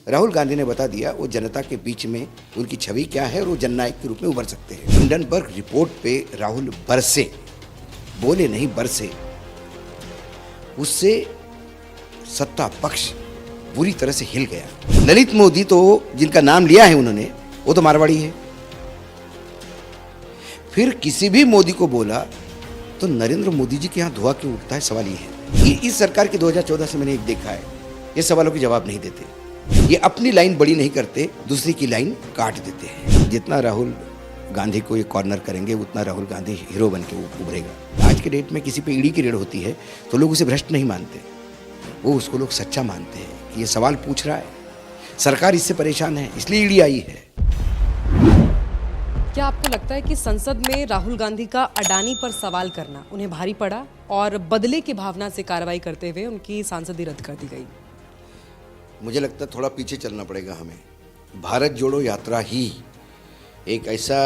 राहुल गांधी ने बता दिया वो जनता के बीच में उनकी छवि क्या है और वो जननायक के रूप में उभर सकते हैं। हिंडनबर्ग रिपोर्ट पे राहुल बरसे, बोले नहीं बरसे। उससे सत्ता पक्ष बुरी तरह से हिल गया। ललित मोदी तो जिनका नाम लिया है उन्होंने, वो तो मारवाड़ी है। फिर किसी भी मोदी को बोला तो नरेंद्र मोदी जी के यहाँ धुआं क्यों उठता है, सवाल ये है। इस सरकार के 2014 से मैंने एक देखा है, ये सवालों के जवाब नहीं देते। ये अपनी लाइन बड़ी नहीं करते, दूसरी की लाइन काट देते हैं। जितना राहुल गांधी को ये कॉर्नर करेंगे उतना राहुल गांधी हीरो बन के उभरेगा। आज के डेट में किसी पे ईडी की रेड होती है तो लोग उसे भ्रष्ट नहीं मानते, वो उसको लोग सच्चा मानते हैं कि ये सवाल पूछ रहा है, सरकार इससे परेशान है इसलिए ईडी आई है। क्या आपको लगता है कि संसद में राहुल गांधी का अडानी पर सवाल करना उन्हें भारी पड़ा और बदले की भावना से कार्रवाई करते हुए उनकी सांसदी रद्द कर दी गई? मुझे लगता है थोड़ा पीछे चलना पड़ेगा हमें। भारत जोड़ो यात्रा ही एक ऐसा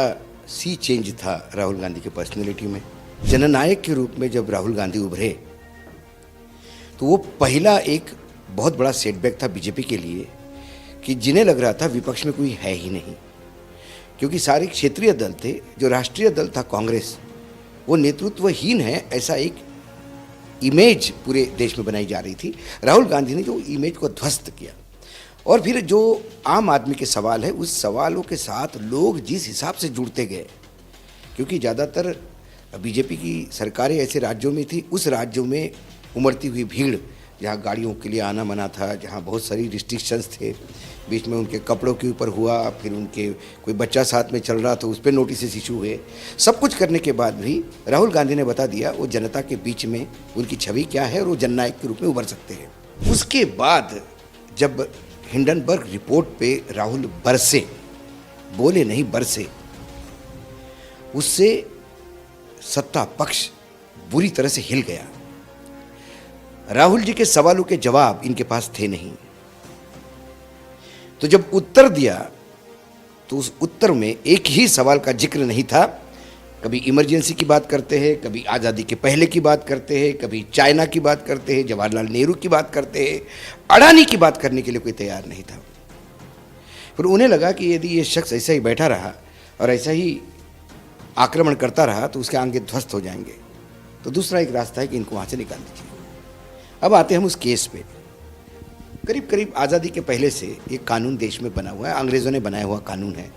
सी चेंज था राहुल गांधी के पर्सनैलिटी में। जननायक के रूप में जब राहुल गांधी उभरे तो वो पहला एक बहुत बड़ा सेटबैक था बीजेपी के लिए कि जिन्हें लग रहा था विपक्ष में कोई है ही नहीं, क्योंकि सारे क्षेत्रीय दल थे। जो राष्ट्रीय दल था कांग्रेस, वो नेतृत्वहीन है ऐसा एक इमेज पूरे देश में बनाई जा रही थी। राहुल गांधी ने जो इमेज को ध्वस्त किया और फिर जो आम आदमी के सवाल है उस सवालों के साथ लोग जिस हिसाब से जुड़ते गए, क्योंकि ज़्यादातर बीजेपी की सरकारें ऐसे राज्यों में थी, उस राज्यों में उमड़ती हुई भीड़ जहाँ गाड़ियों के लिए आना मना था, जहाँ बहुत सारी रिस्ट्रिक्शंस थे, बीच में उनके कपड़ों के ऊपर हुआ, फिर उनके कोई बच्चा साथ में चल रहा था उस पर नोटिस इशू हुए। सब कुछ करने के बाद भी राहुल गांधी ने बता दिया वो जनता के बीच में उनकी छवि क्या है और वो जननायक के रूप में उभर सकते हैं। उसके बाद जब हिंडनबर्ग रिपोर्ट पे राहुल बरसे, बोले नहीं बरसे, उससे सत्ता पक्ष बुरी तरह से हिल गया। राहुल जी के सवालों के जवाब इनके पास थे नहीं, तो जब उत्तर दिया तो उस उत्तर में एक ही सवाल का जिक्र नहीं था। कभी इमरजेंसी की बात करते हैं, कभी आज़ादी के पहले की बात करते हैं, कभी चाइना की बात करते हैं, जवाहरलाल नेहरू की बात करते हैं, अडानी की बात करने के लिए कोई तैयार नहीं था। फिर उन्हें लगा कि यदि ये शख्स ऐसा ही बैठा रहा और ऐसा ही आक्रमण करता रहा तो उसके आगे ध्वस्त हो जाएंगे, तो दूसरा एक रास्ता है कि इनको वहाँ से निकाल दीजिए। अब आते हैं हम उस केस पे। करीब करीब आज़ादी के पहले से ये कानून देश में बना हुआ है, अंग्रेज़ों ने बनाया हुआ कानून है।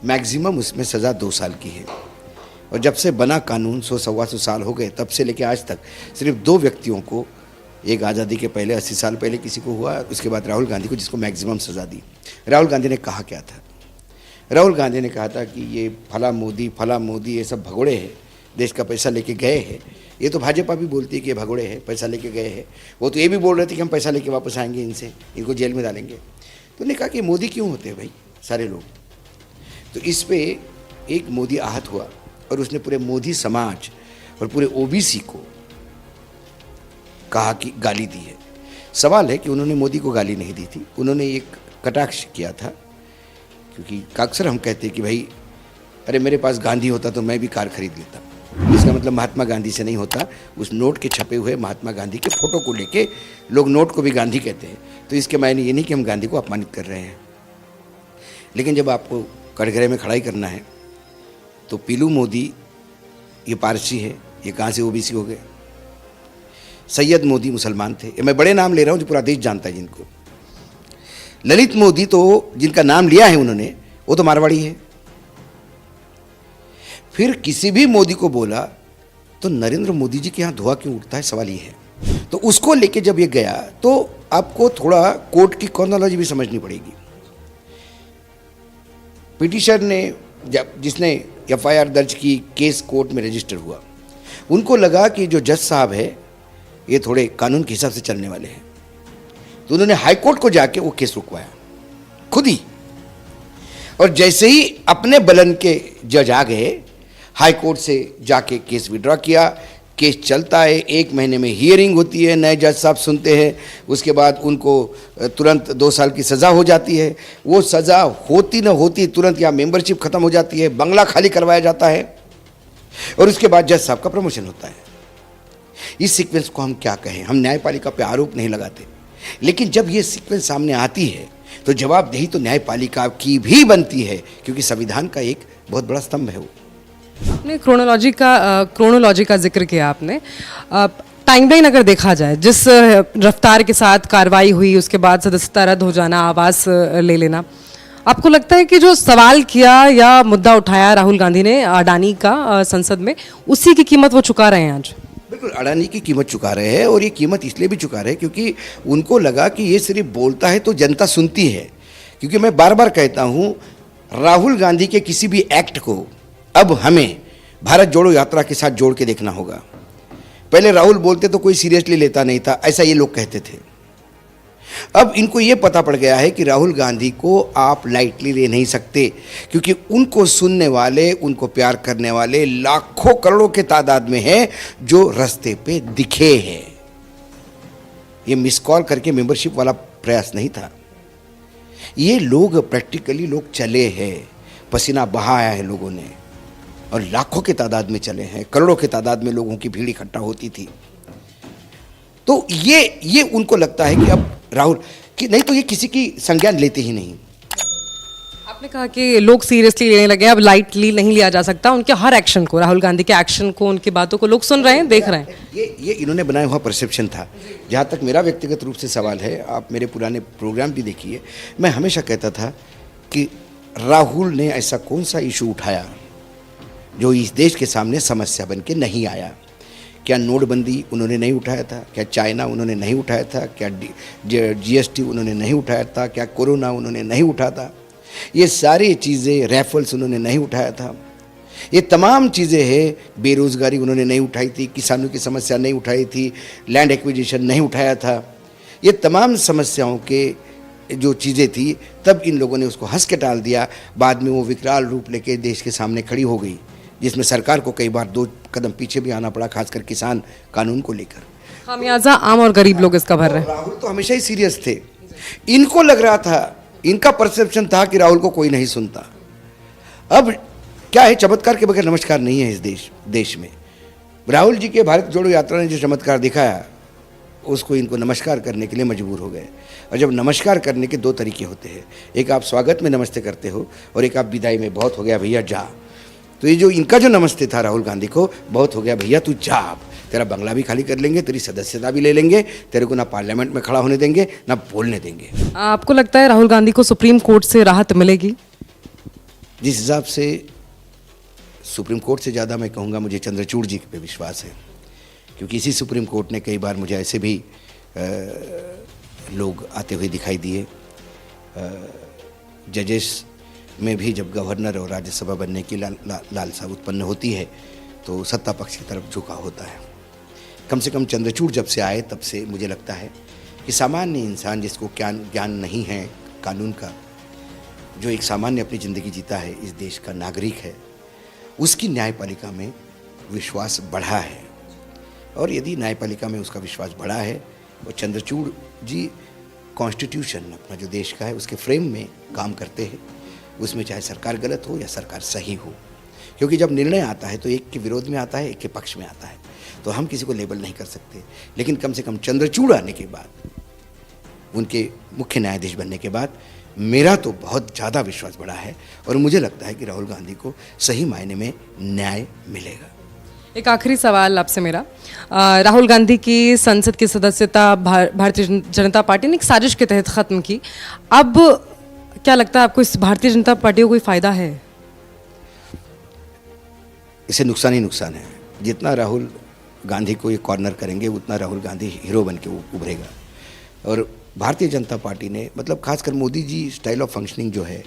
मैक्सिमम उसमें सज़ा 2 साल की है और जब से बना कानून 100-125 साल हो गए, तब से लेकर आज तक सिर्फ 2 व्यक्तियों को, एक आज़ादी के पहले 80 साल पहले किसी को हुआ, उसके बाद राहुल गांधी को, जिसको मैक्सिमम सज़ा दी। राहुल गांधी ने कहा क्या था? राहुल गांधी ने कहा था कि ये फला मोदी ये सब भगोड़े हैं, देश का पैसा लेके गए हैं। ये तो भाजपा भी बोलती है कि ये भगोड़े हैं, पैसा लेके गए हैं। वो तो ये भी बोल रहे थे कि हम पैसा लेके वापस आएंगे, इनसे इनको जेल में डालेंगे। तो उन्होंने कहा कि मोदी क्यों होते हैं भाई सारे लोग? तो इस पे एक मोदी आहत हुआ और उसने पूरे मोदी समाज और पूरे ओबीसी को कहा कि गाली दी है। सवाल है कि उन्होंने मोदी को गाली नहीं दी थी, उन्होंने एक कटाक्ष किया था, क्योंकि अक्सर हम कहते हैं कि भाई अरे मेरे पास गांधी होता तो मैं भी कार खरीद लेता। इसका मतलब महात्मा गांधी से नहीं होता। उस नोट के छपे हुए महात्मा गांधी के फोटो को लेके लोग नोट को भी गांधी कहते हैं, तो इसके मायने ये नहीं कि हम गांधी को अपमानित कर रहे हैं। लेकिन जब आपको कटघरे में खड़ाई करना है तो पीलू मोदी ये पारसी है, ये कहाँ से ओबीसी हो गए? सैयद मोदी मुसलमान थे। मैं बड़े नाम ले रहा हूँ जो पूरा देश जानता है जिनको। ललित मोदी तो जिनका नाम लिया है उन्होंने, वो तो मारवाड़ी है। फिर किसी भी मोदी को बोला तो नरेंद्र मोदी जी के यहाँ धुआं क्यों उठता है, सवाल ये है। तो उसको लेके जब ये गया तो आपको थोड़ा कोर्ट की क्रोनोलॉजी भी समझनी पड़ेगी। पिटिशनर ने जिसने एफआईआर दर्ज की, केस कोर्ट में रजिस्टर हुआ, उनको लगा कि जो जज साहब है ये थोड़े कानून के हिसाब से चलने वाले हैं, तो उन्होंने हाई कोर्ट को जाके वो केस रुकवाया खुद ही। और जैसे ही अपने बलन के जज आ गए, हाई कोर्ट से जाके केस विड्रॉ किया। केस चलता है, 1 महीने में हियरिंग होती है, नए जज साहब सुनते हैं, उसके बाद उनको तुरंत 2 साल की सज़ा हो जाती है। वो सज़ा होती न होती तुरंत या मेंबरशिप ख़त्म हो जाती है, बंगला खाली करवाया जाता है और उसके बाद जज साहब का प्रमोशन होता है। इस सीक्वेंस को हम क्या कहें? हम न्यायपालिका पे आरोप नहीं लगाते, लेकिन जब ये सीक्वेंस सामने आती है तो जवाबदेही तो न्यायपालिका की भी बनती है, क्योंकि संविधान का एक बहुत बड़ा स्तंभ है वो। आपने क्रोनोलॉजी का जिक्र किया आपने। टाइमलाइन अगर देखा जाए, जिस रफ्तार के साथ कार्रवाई हुई, उसके बाद सदस्यता रद्द हो जाना, आवास ले लेना, आपको लगता है कि जो सवाल किया या मुद्दा उठाया राहुल गांधी ने अडानी का संसद में, उसी की कीमत वो चुका रहे हैं आज? बिल्कुल अडानी की कीमत चुका रहे हैं, और ये कीमत इसलिए भी चुका रहे हैं क्योंकि उनको लगा कि ये सिर्फ बोलता है तो जनता सुनती है। क्योंकि मैं बार बार कहता हूँ, राहुल गांधी के किसी भी एक्ट को अब हमें भारत जोड़ो यात्रा के साथ जोड़ के देखना होगा। पहले राहुल बोलते तो कोई सीरियसली लेता नहीं था, ऐसा ये लोग कहते थे। अब इनको ये पता पड़ गया है कि राहुल गांधी को आप लाइटली ले नहीं सकते, क्योंकि उनको सुनने वाले, उनको प्यार करने वाले लाखों करोड़ों के तादाद में हैं जो रास्ते पे दिखे हैं। ये मिस कॉल करके मेंबरशिप वाला प्रयास नहीं था, ये लोग प्रैक्टिकली लोग चले हैं, पसीना बहाया है लोगों ने, और लाखों के तादाद में चले हैं, करोड़ों के तादाद में लोगों की भीड़ इकट्ठा होती थी। तो ये उनको लगता है कि अब राहुल कि नहीं तो ये किसी की संज्ञान लेते ही नहीं। आपने कहा कि लोग सीरियसली लेने लगे, अब लाइटली नहीं लिया जा सकता उनके हर एक्शन को, राहुल गांधी के एक्शन को, उनकी बातों को लोग सुन रहे हैं, देख रहे हैं। ये इन्होंने बनाया हुआ परसेप्शन था। जहाँ तक मेरा व्यक्तिगत रूप से सवाल है, आप मेरे पुराने प्रोग्राम भी देखिए, मैं हमेशा कहता था कि राहुल ने ऐसा कौन सा इशू उठाया जो इस देश के सामने समस्या बन के नहीं आया। क्या नोटबंदी उन्होंने नहीं उठाया था? क्या चाइना उन्होंने नहीं उठाया था? क्या जीएसटी उन्होंने नहीं उठाया था? क्या कोरोना उन्होंने नहीं उठाया था? ये सारी चीज़ें, रैफल्स उन्होंने नहीं उठाया था। ये तमाम चीज़ें हैं, बेरोज़गारी उन्होंने नहीं उठाई थी, किसानों की समस्या नहीं उठाई थी, लैंड एक्विजिशन नहीं उठाया था। ये तमाम समस्याओं के जो चीज़ें थी, तब इन लोगों ने उसको हंस के टाल दिया। बाद में वो विकराल रूप लेके देश के सामने खड़ी हो गई, जिसमें सरकार को कई बार 2 कदम पीछे भी आना पड़ा, खासकर किसान कानून को लेकर। खामियाजा आम और गरीब लोग इसका भर रहे हैं। राहुल तो हमेशा ही सीरियस थे। इनको लग रहा था, इनका परसेप्शन था कि राहुल को कोई नहीं सुनता। अब क्या है, चमत्कार के बगैर नमस्कार नहीं है इस देश में। राहुल जी के भारत जोड़ो यात्रा ने जो चमत्कार दिखाया, उसको इनको नमस्कार करने के लिए मजबूर हो गए। और जब नमस्कार करने के 2 तरीके होते हैं, एक आप स्वागत में नमस्ते करते हो, और एक आप विदाई में, बहुत हो गया भैया जा। तो ये जो इनका जो नमस्ते था राहुल गांधी को, बहुत हो गया भैया तू जा, तेरा बंगला भी खाली कर लेंगे, तेरी सदस्यता भी ले लेंगे, तेरे को ना पार्लियामेंट में खड़ा होने देंगे, ना बोलने देंगे। आपको लगता है राहुल गांधी को सुप्रीम कोर्ट से राहत मिलेगी? जिस हिसाब से सुप्रीम कोर्ट से ज़्यादा मैं कहूँगा, मुझे चंद्रचूड़ जी पे विश्वास है, क्योंकि इसी सुप्रीम कोर्ट ने कई बार मुझे ऐसे भी लोग आते हुए दिखाई दिए। जजेस में भी जब गवर्नर और राज्यसभा बनने की लालसा उत्पन्न होती है, तो सत्ता पक्ष की तरफ झुका होता है। कम से कम चंद्रचूड़ जब से आए, तब से मुझे लगता है कि सामान्य इंसान जिसको ज्ञान नहीं है कानून का, जो एक सामान्य अपनी ज़िंदगी जीता है, इस देश का नागरिक है, उसकी न्यायपालिका में विश्वास बढ़ा है। और यदि न्यायपालिका में उसका विश्वास बढ़ा है, और चंद्रचूड़ जी कॉन्स्टिट्यूशन अपना जो देश का है उसके फ्रेम में काम करते हैं, उसमें चाहे सरकार गलत हो या सरकार सही हो, क्योंकि जब निर्णय आता है तो एक के विरोध में आता है, एक के पक्ष में आता है, तो हम किसी को लेबल नहीं कर सकते। लेकिन कम से कम चंद्रचूड़ आने के बाद, उनके मुख्य न्यायाधीश बनने के बाद, मेरा तो बहुत ज़्यादा विश्वास बढ़ा है, और मुझे लगता है कि राहुल गांधी को सही मायने में न्याय मिलेगा। एक आखिरी सवाल आपसे मेरा, राहुल गांधी की संसद की सदस्यता भारतीय जनता पार्टी ने एक साजिश के तहत ख़त्म की। अब क्या लगता है आपको, इस भारतीय जनता पार्टी को कोई फ़ायदा है? इससे नुकसान ही नुकसान है। जितना राहुल गांधी को ये कॉर्नर करेंगे, उतना राहुल गांधी हीरो बन के उभरेगा। और भारतीय जनता पार्टी ने, मतलब खासकर Modi ji style of functioning जो है,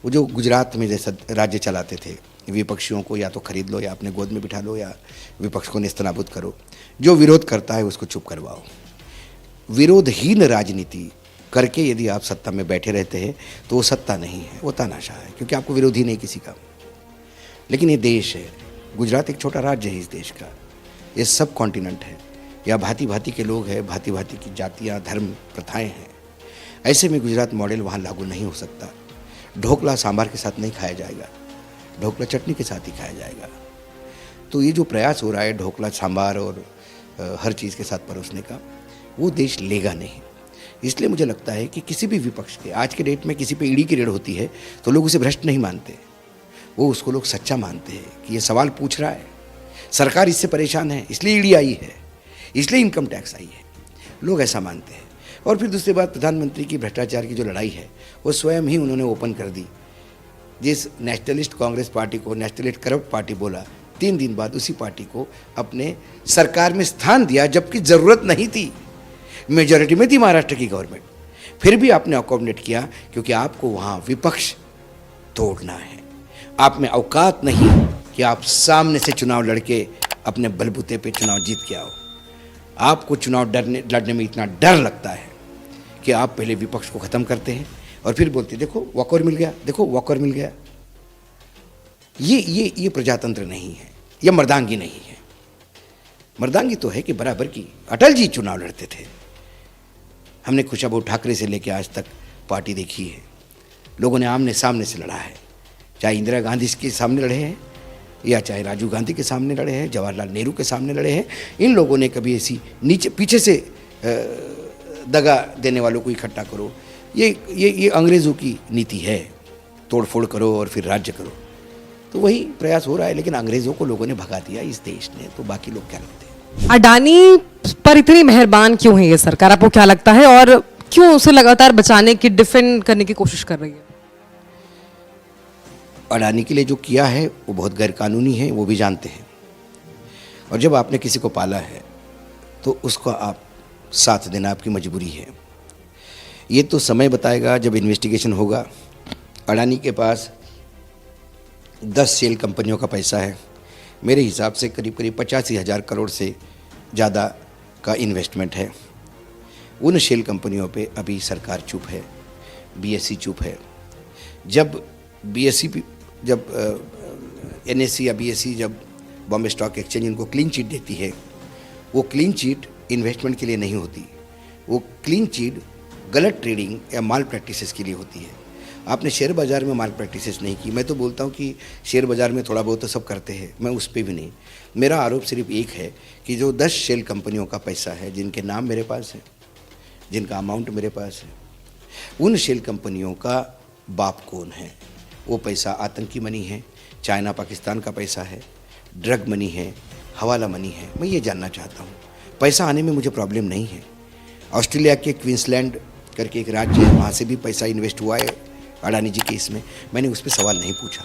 वो जो गुजरात में जैसा राज्य चलाते थे, विपक्षियों को या तो खरीद लो या अपने गोद में बिठा लो या विपक्ष को नेस्तनाबूद करो, जो विरोध करता है उसको चुप करवाओ। विरोधहीन राजनीति करके यदि आप सत्ता में बैठे रहते हैं तो वो सत्ता नहीं है, वो तानाशाह है, क्योंकि आपको विरोधी नहीं किसी का। लेकिन ये देश है, गुजरात एक छोटा राज्य है इस देश का, ये सब कॉन्टिनेंट है, या भांति भांति के लोग हैं, भांति भांति की जातियाँ, धर्म, प्रथाएं हैं। ऐसे में गुजरात मॉडल वहाँ लागू नहीं हो सकता। ढोकला सांभर के साथ नहीं खाया जाएगा, ढोकला चटनी के साथ ही खाया जाएगा। तो ये जो प्रयास हो रहा है ढोकला सांभर और हर चीज़ के साथ परोसने का, वो देश लेगा नहीं। इसलिए मुझे लगता है कि किसी भी विपक्ष के आज के डेट में किसी पे ईडी की रेड होती है तो लोग उसे भ्रष्ट नहीं मानते, वो उसको लोग सच्चा मानते हैं कि ये सवाल पूछ रहा है, सरकार इससे परेशान है इसलिए ईडी आई है, इसलिए इनकम टैक्स आई है, लोग ऐसा मानते हैं। और फिर दूसरी बात, प्रधानमंत्री की भ्रष्टाचार की जो लड़ाई है वो स्वयं ही उन्होंने ओपन कर दी। जिस नेशनलिस्ट कांग्रेस पार्टी को नेशनलिस्ट करप्ट पार्टी बोला, 3 दिन बाद उसी पार्टी को अपने सरकार में स्थान दिया, जबकि ज़रूरत नहीं थी, मेजॉरिटी में थी महाराष्ट्र की गवर्नमेंट, फिर भी आपने अकोमोडेट किया क्योंकि आपको वहाँ विपक्ष तोड़ना है। आप में औकात नहीं कि आप सामने से चुनाव लड़के अपने बलबूते पे चुनाव जीत के आओ। आपको चुनाव लड़ने में इतना डर लगता है कि आप पहले विपक्ष को ख़त्म करते हैं और फिर बोलते देखो वॉकओवर मिल गया, देखो वॉकओवर मिल गया। ये प्रजातंत्र नहीं है, ये मर्दांगी नहीं है। मर्दांगी तो है कि बराबर की अटल जी चुनाव लड़ते थे, हमने खुशबू ठाकरे से लेकर आज तक पार्टी देखी है, लोगों ने आमने सामने से लड़ा है, चाहे इंदिरा गांधी के सामने लड़े हैं या चाहे राजीव गांधी के सामने लड़े हैं, जवाहरलाल नेहरू के सामने लड़े हैं। इन लोगों ने कभी ऐसी नीचे पीछे से दगा देने वालों को इकट्ठा करो, ये अंग्रेज़ों की नीति है, तोड़फोड़ करो और फिर राज्य करो। तो वही प्रयास हो रहा है, लेकिन अंग्रेज़ों को लोगों ने भगा दिया इस देश ने, तो बाकी लोग क्या लगते हैं? अडानी पर इतनी मेहरबान क्यों है ये सरकार, आपको क्या लगता है, और क्यों उसे लगातार बचाने की, डिफेंड करने की कोशिश कर रही है? अडानी के लिए जो किया है वो बहुत गैरकानूनी है, वो भी जानते हैं। और जब आपने किसी को पाला है तो उसको आप साथ देना आपकी मजबूरी है। ये तो समय बताएगा जब इन्वेस्टिगेशन होगा। अडानी के पास 10 शेल कंपनियों का पैसा है, मेरे हिसाब से करीब 85,000 करोड़ से ज़्यादा का इन्वेस्टमेंट है। उन शेल कंपनियों पे अभी सरकार चुप है, बीएसई चुप है। जब एनएसई या बीएसई, जब बॉम्बे स्टॉक एक्सचेंज इनको क्लीन चिट देती है, वो क्लीन चिट इन्वेस्टमेंट के लिए नहीं होती, वो क्लीन चिट गलत ट्रेडिंग या माल प्रैक्टिसेस के लिए होती है। आपने शेयर बाज़ार में माल प्रैक्टिसेस नहीं की। मैं तो बोलता हूँ कि शेयर बाज़ार में थोड़ा बहुत तो सब करते हैं, मैं उस पर भी नहीं। मेरा आरोप सिर्फ एक है कि जो 10 शेल कंपनियों का पैसा है, जिनके नाम मेरे पास है, जिनका अमाउंट मेरे पास है, उन शेल कंपनियों का बाप कौन है? वो पैसा आतंकी मनी है, चाइना पाकिस्तान का पैसा है, ड्रग मनी है, हवाला मनी है। मैं ये जानना चाहता हूँ। पैसा आने में मुझे प्रॉब्लम नहीं है। ऑस्ट्रेलिया के क्वींसलैंड करके एक राज्य है, वहाँ से भी पैसा इन्वेस्ट हुआ है अडानी जी के इसमें। मैंने उस पर सवाल नहीं पूछा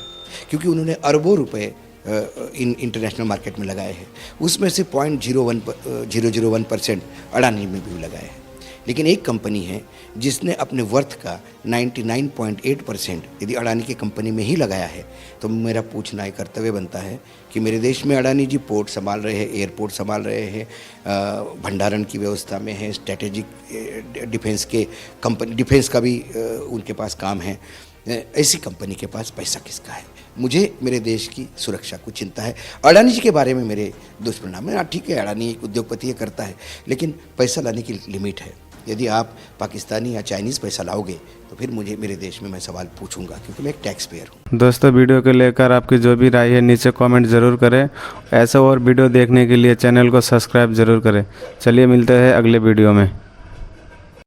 क्योंकि उन्होंने अरबों रुपए इंटरनेशनल मार्केट में लगाए हैं, उसमें से 0.001% अडानी में भी लगाए हैं। लेकिन एक कंपनी है जिसने अपने वर्थ का 99.8% यदि अडानी की कंपनी में ही लगाया है, तो मेरा पूछना एक कर्तव्य बनता है कि मेरे देश में अडानी जी पोर्ट संभाल रहे हैं, एयरपोर्ट संभाल रहे हैं, भंडारण की व्यवस्था में है, स्ट्रेटेजिक डिफेंस का भी उनके पास काम है। ऐसी कंपनी के पास पैसा किसका है? मुझे मेरे देश की सुरक्षा को चिंता है। अडानी जी के बारे में मेरे दुष्परिणाम है। ठीक है, अडानी एक उद्योगपति है, करता है, लेकिन पैसा लाने की लिमिट है। यदि आप पाकिस्तानी या चाइनीज़ पैसा लाओगे तो फिर मुझे मेरे देश में मैं सवाल पूछूंगा, क्योंकि मैं एक टैक्स पेयर हूँ। दोस्तों, वीडियो को लेकर आपकी जो भी राय है नीचे कमेंट ज़रूर करें। ऐसा और वीडियो देखने के लिए चैनल को सब्सक्राइब ज़रूर करें। चलिए मिलते हैं अगले वीडियो में।